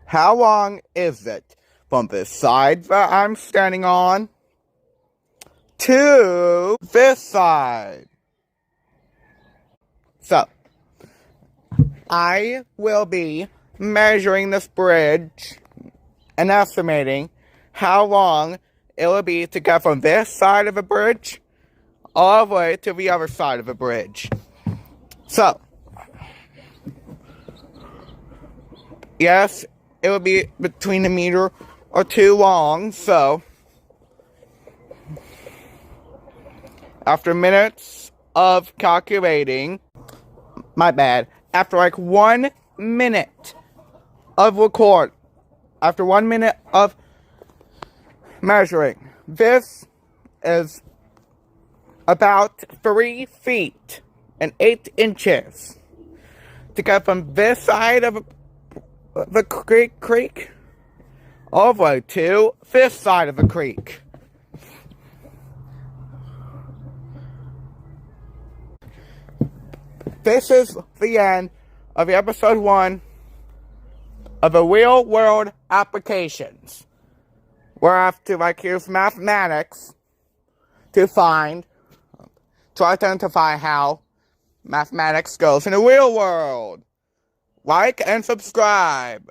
How long is it from this side that I'm standing on to this side? So, I will be measuring this bridge and estimating how long it will be to get from this side of the bridge all the way to the other side of the bridge. So, yes, it will be between a meter or two long, so after minutes of calculating, my bad, after like 1 minute of record, after 1 minute of measuring, this is about 3 feet and 8 inches to get from this side of the creek all the way to this side of the creek. This is the end of episode 1 of the real world applications, where I have to use mathematics to identify how mathematics goes in the real world. Like and subscribe.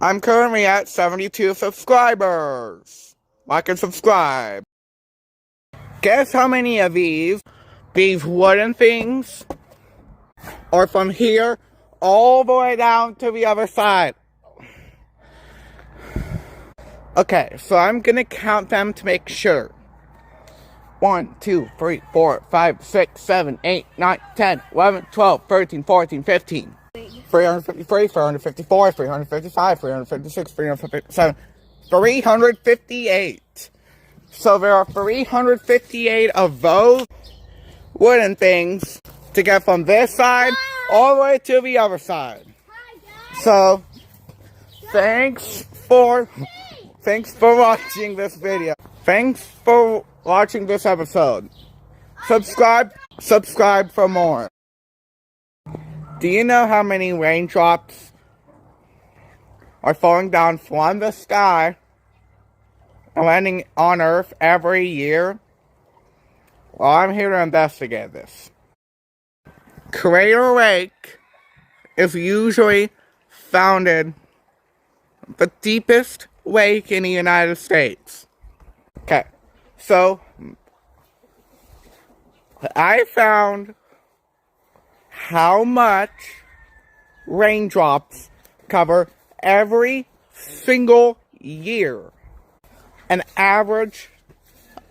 I'm currently at 72 subscribers. Like and subscribe. Guess how many of these wooden things are from here all the way down to the other side? Okay, so I'm gonna count them to make sure. 1, 2, 3, 4, 5, 6, 7, 8, 9, 10, 11, 12, 13, 14, 15. 353, 354, 355, 356, 357, 358. So there are 358 of those wooden things to get from this side all the way to the other side. So, thanks for watching this video. Thanks for watching this episode. Subscribe for more. Do you know how many raindrops are falling down from the sky and landing on Earth every year? Well, I'm here to investigate this. Crater Lake is usually founded the deepest lake in the United States. Okay, so I found how much raindrops cover every single year. An average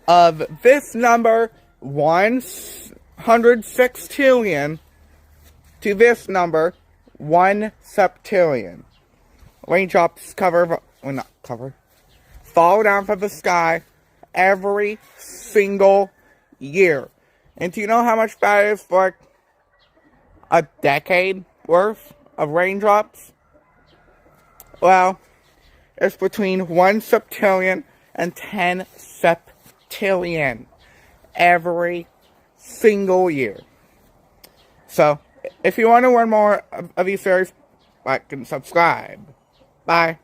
of this number, 100 sextillion, to this number, 1 septillion. Raindrops fall down from the sky every single year. And do you know how much that is for a decade worth of raindrops? Well, it's between 1 septillion and 10 septillion every single year. So, if you want to learn more of these series, like and subscribe. Bye.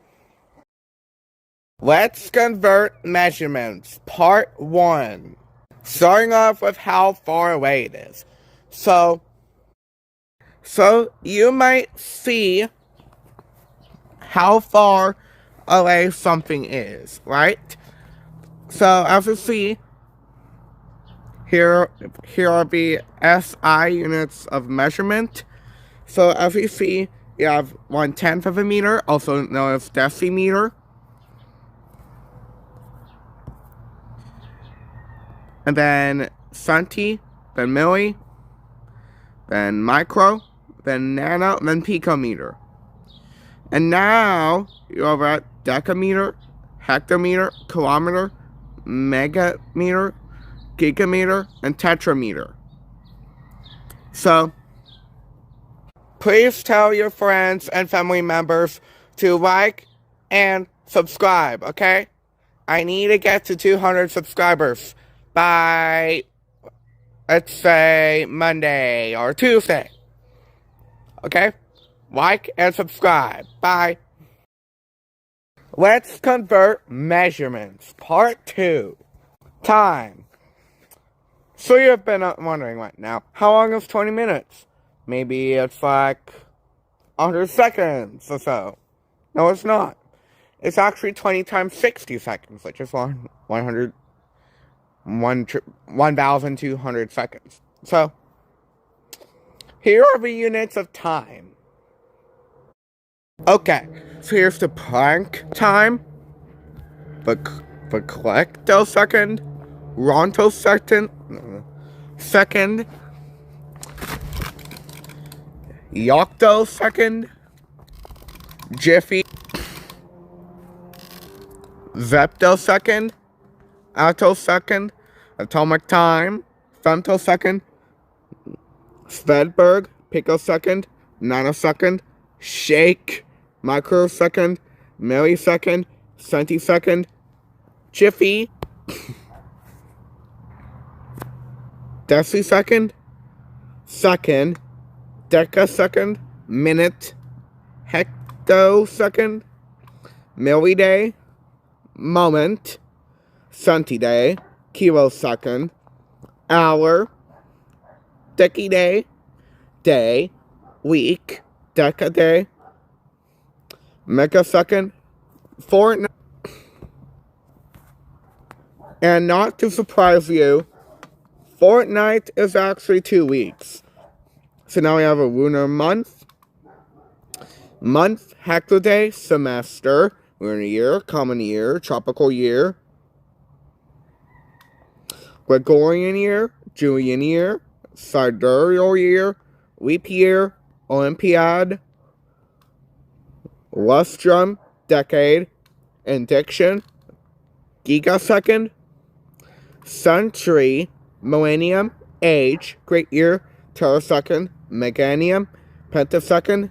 Let's convert measurements, part 1. Starting off with how far away it is. So you might see how far away something is, right? So as you see, here are the SI units of measurement. So as you see, you have 1/10 of a meter, also known as decimeter. And then centi, then milli, then micro, then nano, then picometer. And now you're over at decameter, hectometer, kilometer, megameter, gigameter, and tetrameter. So, please tell your friends and family members to like and subscribe, okay? I need to get to 200 subscribers by, let's say, Monday or Tuesday. Okay? Like and subscribe. Bye. Let's convert measurements. Part 2. Time. So you've been wondering right now, how long is 20 minutes? Maybe it's like 100 seconds or so. No, it's not. It's actually 20 times 60 seconds, which is 1,200 seconds. So, here are the units of time. Okay, so here's the Planck time, the collectosecond, rontosecond, second, yoctosecond, jiffy, zeptosecond, attosecond, atomic time, femtosecond, Svedberg, picosecond, nanosecond, shake, microsecond, millisecond, centisecond, jiffy, decisecond, second, decasecond, minute, hectosecond, milliday, moment, centiday, kilosecond, hour, decaday, day, week, decaday, megasecond, fortnight. And not to surprise you, fortnight is actually 2 weeks. So now we have a lunar month, hectaday, semester, lunar year, common year, tropical year, Gregorian year, Julian year, sidereal year, leap year, Olympiad, lustrum, decade, indiction, gigasecond, century, millennium, age, great year, terasecond, meganium, pentasecond,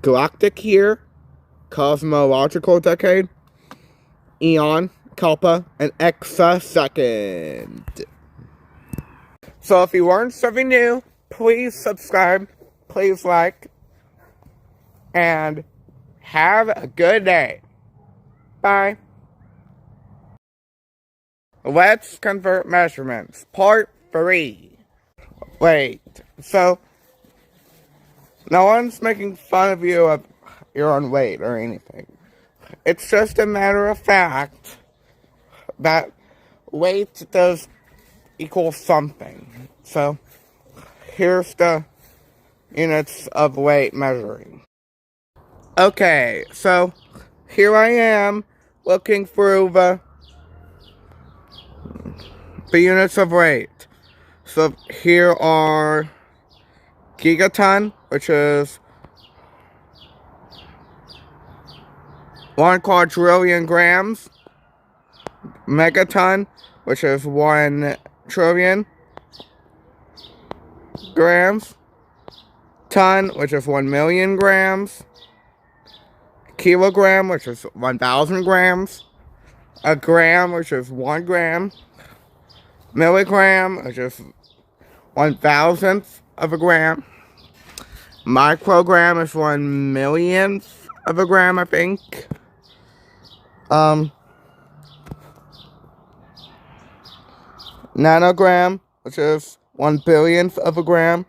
galactic year, cosmological decade, eon, kalpa, and exasecond. So if you learned something new, please subscribe, please like, and have a good day. Bye. Let's convert measurements. Part 3. Wait, so no one's making fun of you of your own weight or anything. It's just a matter of fact that weight does equal something. So here's the units of weight measuring. Okay, so here I am looking through the units of weight. So here are gigaton, which is 1 quadrillion grams. Megaton, which is 1 trillion grams. Ton, which is 1 million grams. Kilogram, which is 1,000 grams. A gram, which is 1 gram. Milligram, which is 1,000th of a gram. Microgram is 1 millionth of a gram, I think. Nanogram, which is 1 billionth of a gram.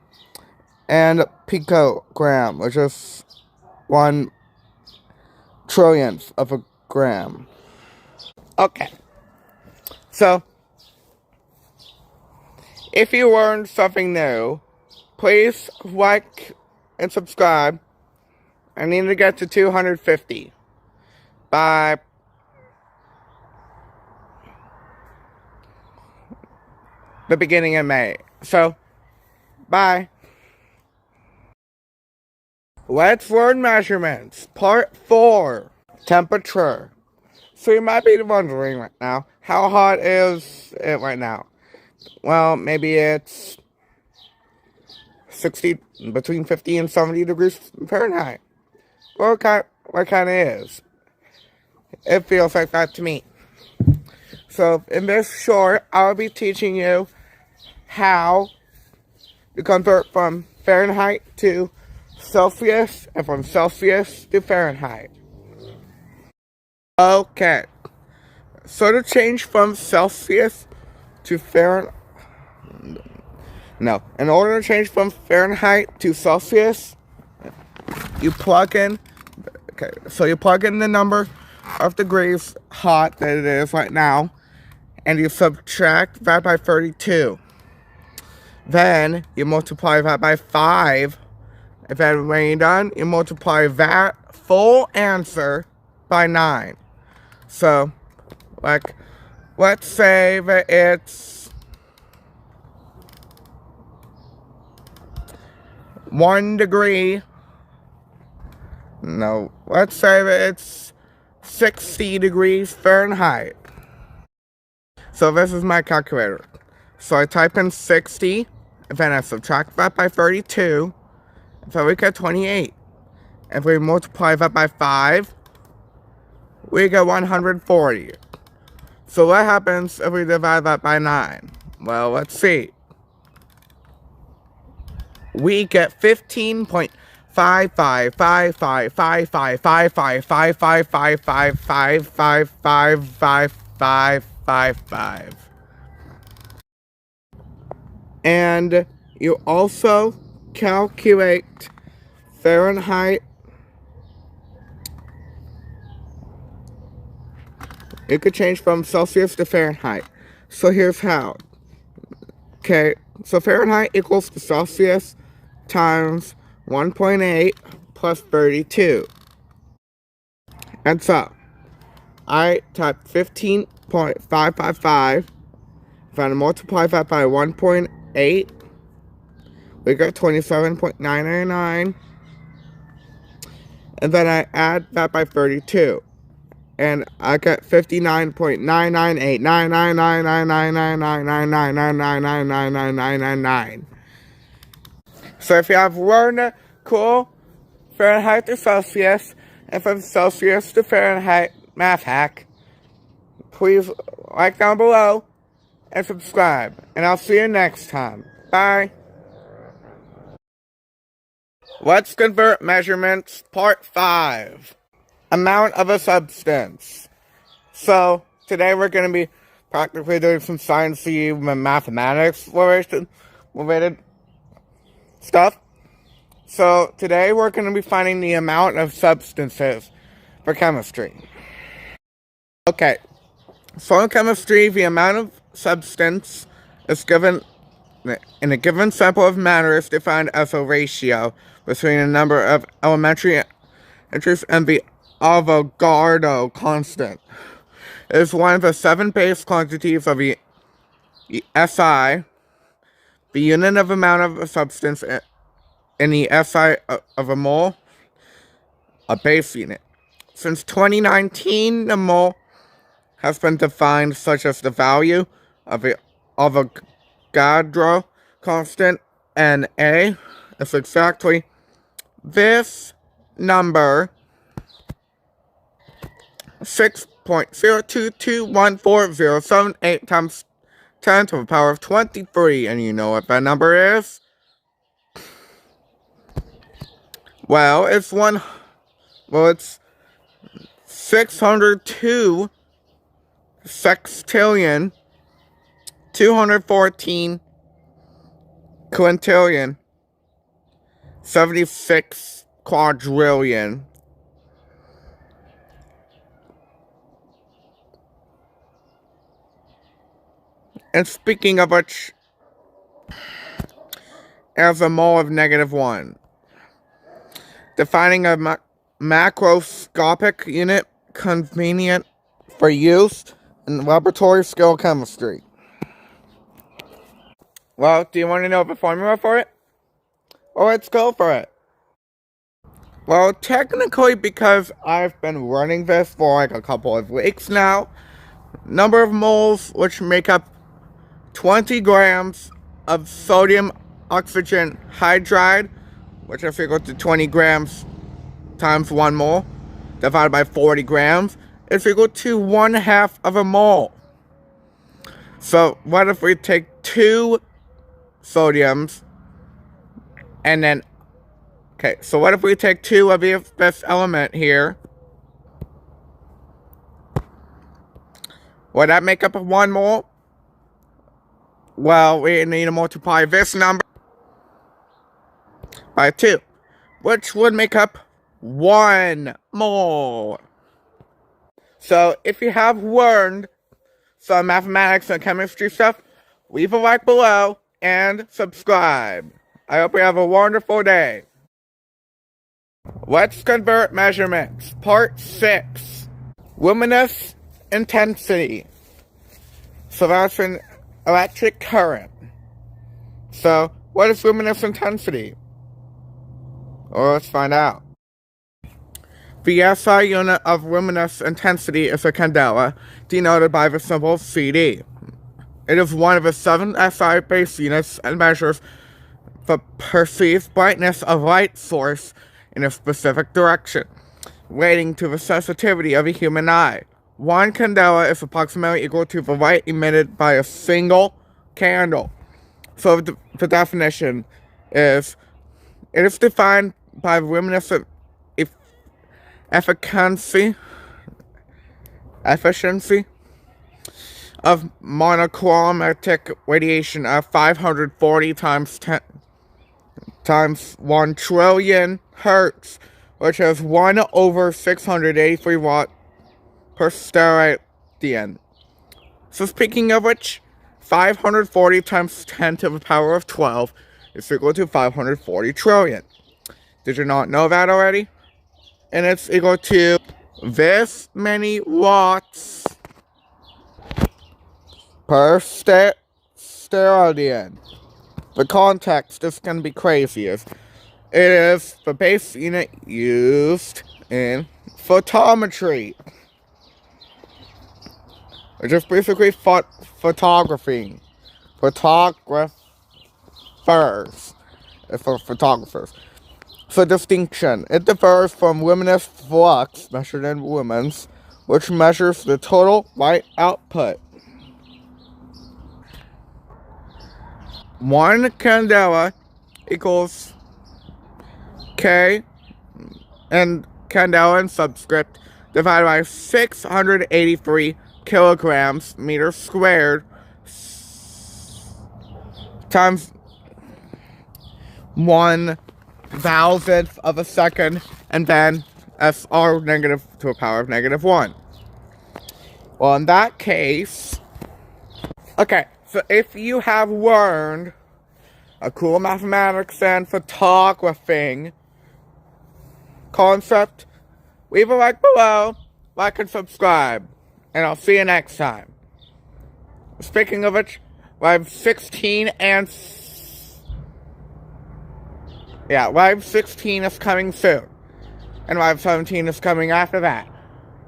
And picogram, which is 1 trillionth of a gram. Okay. So, if you learned something new, please like and subscribe. I need to get to 250 by the beginning of May. So, bye. Let's learn measurements. Part 4. Temperature. So you might be wondering right now, how hot is it right now? Well, maybe it's between 50 and 70 degrees Fahrenheit. Well, what kind of is? It feels like that to me. So in this short, I'll be teaching you how to convert from Fahrenheit to Celsius and from Celsius to Fahrenheit. Okay, so to change from Celsius to Fahrenheit, no, in order to change from Fahrenheit to Celsius, you plug in, okay, so you plug in the number of degrees hot that it is right now, and you subtract that by 32. Then you multiply that by 5. And then when you're done, you multiply that full answer by 9. So, like, let's say that it's 1 degree. No, let's say that it's 60 degrees Fahrenheit. So this is my calculator. So I type in 60, and then I subtract that by 32, so we get 28. If we multiply that by 5, we get 140. So what happens if we divide that by 9? Well, let's see. We get 15.5555555555555555. And you also calculate Fahrenheit. You could change from Celsius to Fahrenheit. So here's how. Okay, so Fahrenheit equals to Celsius times 1.8 plus 32. And so, I type 15.555. If I multiply that by 1.8, we get 27.999. And then I add that by 32. And I get 59.998999999999999999999. So if you have learned cool Fahrenheit to Celsius, and from Celsius to Fahrenheit math hack, please like down below and subscribe. And I'll see you next time. Bye. Let's convert measurements, part 5. Amount of a substance. So, today we're going to be practically doing some sciencey and mathematics related stuff. So, today we're going to be finding the amount of substances for chemistry. Okay, so in chemistry, the amount of substance is given in a given sample of matter is defined as a ratio between a number of elementary entries and the Avogadro constant. It is one of the 7 base quantities of the SI, the unit of amount of a substance in the SI of a mole, a base unit. Since 2019, the mole has been defined such as the value of the Avogadro constant, and A is exactly this number, 6.02214,078 times 10 to the power of 23. And you know what that number is? Well, it's 602 sextillion 214 quintillion 76 quadrillion. And speaking of which, as a mole of -1. Defining a macroscopic unit convenient for use in laboratory scale chemistry. Well, do you want to know the formula for it? Well, let's go for it. Well, technically, because I've been running this for like a couple of weeks now, number of moles which make up 20 grams of sodium oxygen hydride, which is equal to 20 grams times 1 mole, divided by 40 grams, is equal to 1/2 of a mole. So, what if we take 2 sodiums, and then, okay, so what if we take 2 of this element here, Would that make up one more? Well, we need to multiply this number by 2, which would make up 1 more. So, if you have learned some mathematics and chemistry stuff, leave a like below and subscribe. I hope you have a wonderful day. Let's convert measurements. Part 6. Luminous intensity. So that's an electric current. So, what is luminous intensity? Well, let's find out. The SI unit of luminous intensity is a candela, denoted by the symbol CD. It is one of the 7 SI base units and measures the perceived brightness of light source in a specific direction, relating to the sensitivity of a human eye. 1 candela is approximately equal to the light emitted by a single candle. So the definition is, it is defined by luminous efficiency of monochromatic radiation of 540 times 1 trillion hertz, which is 1 over 683 watt per steradian. So speaking of which, 540 times 10 to the power of 12 is equal to 540 trillion. Did you not know that already? And it's equal to this many watts per steradian. The context is going to be crazy. It is the base unit used in photometry, which is basically photography. Photographers. For photographers. So distinction. It differs from luminous flux, measured in lumens, which measures the total light output. 1 candela equals K and candela in subscript divided by 683 kilograms meters squared times 1,000th of a second, and then SR negative to a power of -1. Well, in that case, okay, so if you have learned a cool mathematics and photographing concept, leave a like below, like and subscribe, and I'll see you next time. Speaking of which, Live 16 Live 16 is coming soon. And Live 17 is coming after that.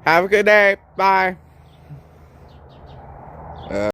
Have a good day. Bye.